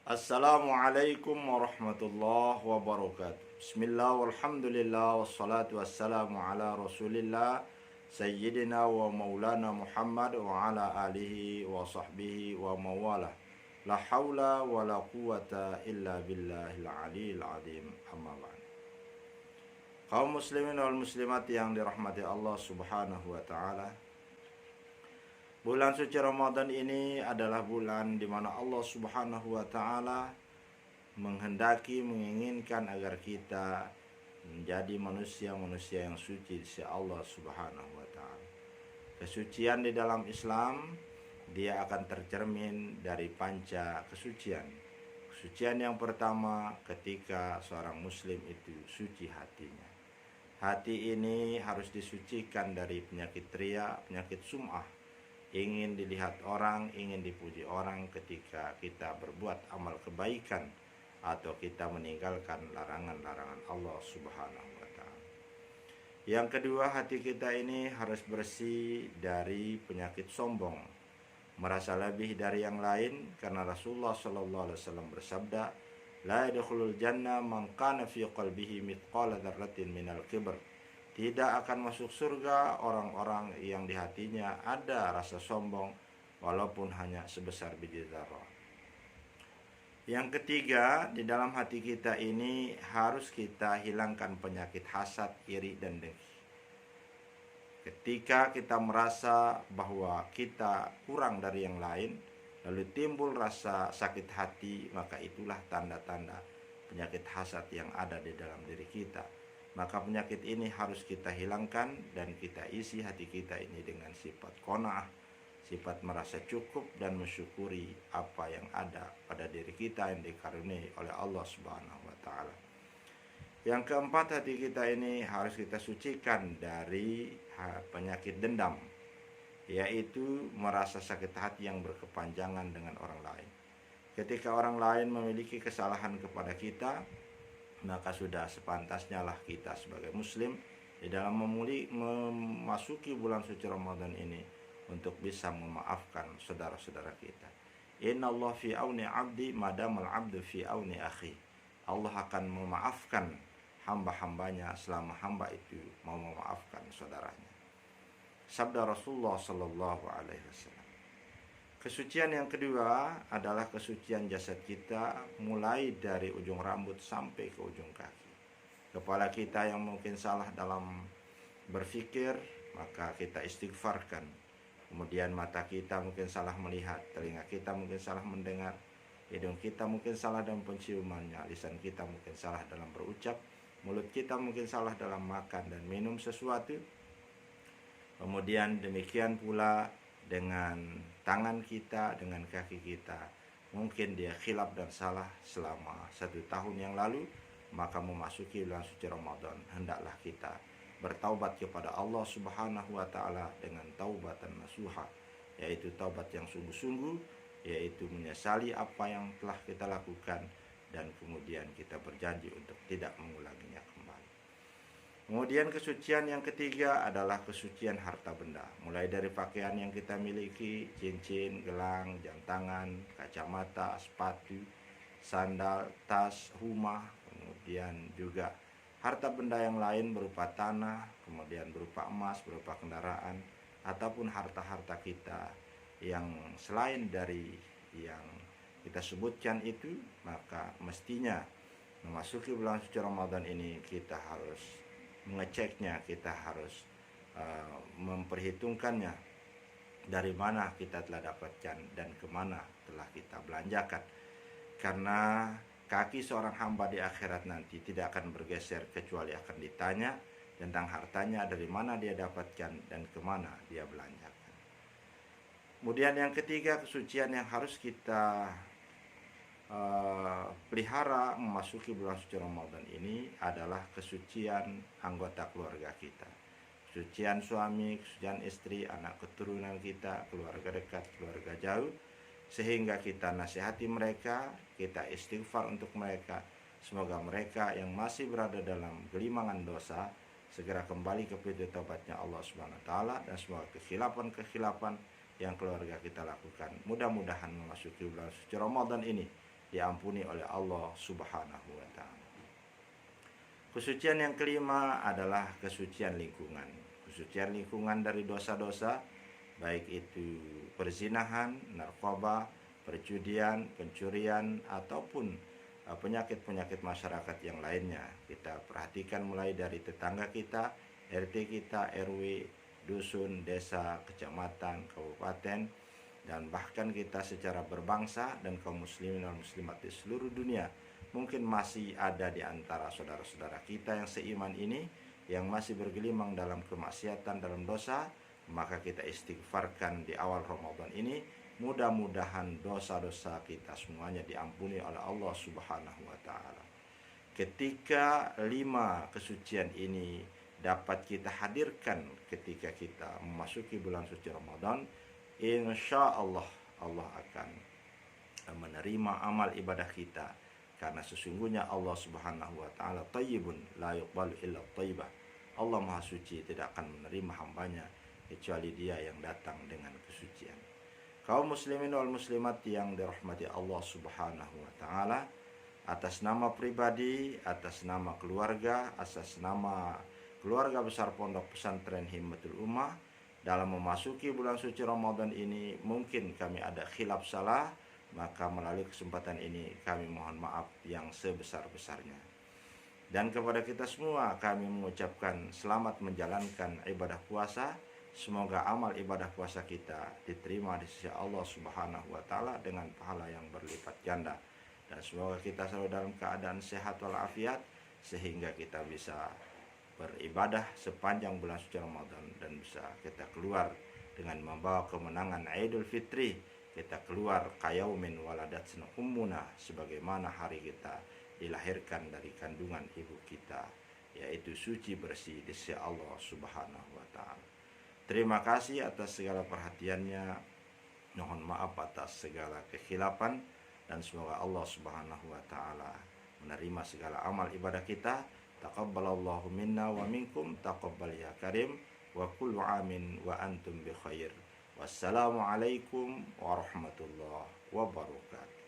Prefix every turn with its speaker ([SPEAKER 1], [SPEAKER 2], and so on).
[SPEAKER 1] Assalamualaikum warahmatullahi wabarakatuh. Bismillah walhamdulillah wassalatu wassalamu ala rasulillah Sayyidina wa maulana Muhammad wa ala alihi wa sahbihi wa mawala. La hawla wa la quwata illa billahil aliyil azim. Amma ba'd. Kaum muslimin wal muslimat yang dirahmati Allah subhanahu wa ta'ala, bulan suci Ramadan ini adalah bulan di mana Allah Subhanahu wa taala menginginkan agar kita menjadi manusia-manusia yang suci di sisi Allah Subhanahu wa taala. Kesucian di dalam Islam dia akan tercermin dari panca kesucian. Kesucian yang pertama ketika seorang muslim itu suci hatinya. Hati ini harus disucikan dari penyakit riya, penyakit sum'ah, ingin dilihat orang, ingin dipuji orang ketika kita berbuat amal kebaikan atau kita meninggalkan larangan-larangan Allah Subhanahu wa taala. Yang kedua, hati kita ini harus bersih dari penyakit sombong, merasa lebih dari yang lain, karena Rasulullah sallallahu alaihi wasallam bersabda, la yadkhulul jannah man kana fi qalbihi mithqala dzarratin minal kibr. Tidak akan masuk surga orang-orang yang di hatinya ada rasa sombong walaupun hanya sebesar biji zarah. Yang ketiga, di dalam hati kita ini harus kita hilangkan penyakit hasad, iri, dan dengki. Ketika kita merasa bahwa kita kurang dari yang lain, lalu timbul rasa sakit hati, maka itulah tanda-tanda penyakit hasad yang ada di dalam diri kita. Maka penyakit ini harus kita hilangkan dan kita isi hati kita ini dengan sifat qanaah, sifat merasa cukup dan mensyukuri apa yang ada pada diri kita yang dikaruniai oleh Allah Subhanahu wa taala. Yang keempat, hati kita ini harus kita sucikan dari penyakit dendam, yaitu merasa sakit hati yang berkepanjangan dengan orang lain. Ketika orang lain memiliki kesalahan kepada kita, maka sudah sepantasnya lah kita sebagai muslim di dalam memasuki bulan suci Ramadan ini untuk bisa memaafkan saudara-saudara kita. Innallaha fi auni 'abdi madamal 'abdu fi auni akhi. Allah akan memaafkan hamba-hambanya selama hamba itu mau memaafkan saudaranya. Sabda Rasulullah sallallahu alaihi wasallam. Kesucian yang kedua adalah kesucian jasad kita, mulai dari ujung rambut sampai ke ujung kaki. Kepala kita yang mungkin salah dalam berpikir, maka kita istighfarkan. Kemudian mata kita mungkin salah melihat, telinga kita mungkin salah mendengar, hidung kita mungkin salah dalam penciumannya, lisan kita mungkin salah dalam berucap, mulut kita mungkin salah dalam makan dan minum sesuatu. Kemudian demikian pula dengan tangan kita, dengan kaki kita. Mungkin dia khilaf dan salah selama 1 tahun yang lalu, maka memasuki bulan suci Ramadan, hendaklah kita bertaubat kepada Allah Subhanahu wa taala dengan taubatan nasuha, yaitu taubat yang sungguh-sungguh, yaitu menyesali apa yang telah kita lakukan dan kemudian kita berjanji untuk tidak mengulanginya kembali. Kemudian kesucian yang ketiga adalah kesucian harta benda, mulai dari pakaian yang kita miliki, cincin, gelang, jam tangan, kacamata, sepatu, sandal, tas, rumah, kemudian juga harta benda yang lain berupa tanah, kemudian berupa emas, berupa kendaraan, ataupun harta-harta kita yang selain dari yang kita sebutkan itu, maka mestinya memasuki bulan suci Ramadan ini kita harus mengeceknya, kita harus memperhitungkannya dari mana kita telah dapatkan dan kemana telah kita belanjakan, karena kaki seorang hamba di akhirat nanti tidak akan bergeser kecuali akan ditanya tentang hartanya, dari mana dia dapatkan dan kemana dia belanjakan. Kemudian yang ketiga, kesucian yang harus kita pelihara memasuki bulan suci Ramadan ini adalah kesucian anggota keluarga kita. Kesucian suami, kesucian istri, anak keturunan kita, keluarga dekat, keluarga jauh, sehingga kita nasihati mereka, kita istighfar untuk mereka. Semoga mereka yang masih berada dalam gelimangan dosa segera kembali ke pintu taubatnya Allah Subhanahu wa taala, dan semoga kekhilapan yang keluarga kita lakukan mudah-mudahan memasuki bulan suci Ramadan ini diampuni oleh Allah Subhanahu wa taala. Kesucian yang kelima adalah kesucian lingkungan. Kesucian lingkungan dari dosa-dosa, baik itu perzinahan, narkoba, perjudian, pencurian, ataupun penyakit-penyakit masyarakat yang lainnya. Kita perhatikan mulai dari tetangga kita, RT kita, RW, dusun, desa, kecamatan, kabupaten, dan bahkan kita secara berbangsa dan kaum muslimin dan muslimat di seluruh dunia. Mungkin masih ada di antara saudara-saudara kita yang seiman ini yang masih bergelimang dalam kemaksiatan, dalam dosa. Maka kita istighfarkan di awal Ramadan ini. Mudah-mudahan dosa-dosa kita semuanya diampuni oleh Allah Subhanahu wa taala. Ketika 5 kesucian ini dapat kita hadirkan ketika kita memasuki bulan suci Ramadan, insya Allah Allah akan menerima amal ibadah kita, karena sesungguhnya Allah Subhanahu wa taala thayyibun la yuqbalu illa thayyibah. Allah Maha Suci, tidak akan menerima hambanya kecuali Dia yang datang dengan kesucian. Kaum muslimin wal muslimat yang dirahmati Allah Subhanahu wa taala, atas nama pribadi, atas nama keluarga, atas nama keluarga besar Pondok Pesantren Himmatul Ummah, dalam memasuki bulan suci Ramadan ini mungkin kami ada khilaf salah, maka melalui kesempatan ini kami mohon maaf yang sebesar-besarnya. Dan kepada kita semua kami mengucapkan selamat menjalankan ibadah puasa. Semoga amal ibadah puasa kita diterima di sisi Allah Subhanahu wa taala dengan pahala yang berlipat ganda. Dan semoga kita selalu dalam keadaan sehat walafiat sehingga kita bisa beribadah sepanjang bulan suci Ramadan dan bisa kita keluar dengan membawa kemenangan Idul Fitri. Kita keluar kayaumin waladatsna ummuna, sebagaimana hari kita dilahirkan dari kandungan ibu kita, yaitu suci bersih di sisi Allah Subhanahu wa taala. Terima kasih atas segala perhatiannya. Mohon maaf atas segala kekhilafan, dan semoga Allah Subhanahu wa taala menerima segala amal ibadah kita. Taqabbalallahu minna wa minkum taqabbal ya karim, wa kullu amin wa antum bi khair. Wassalamualaikum warahmatullahi wabarakatuh.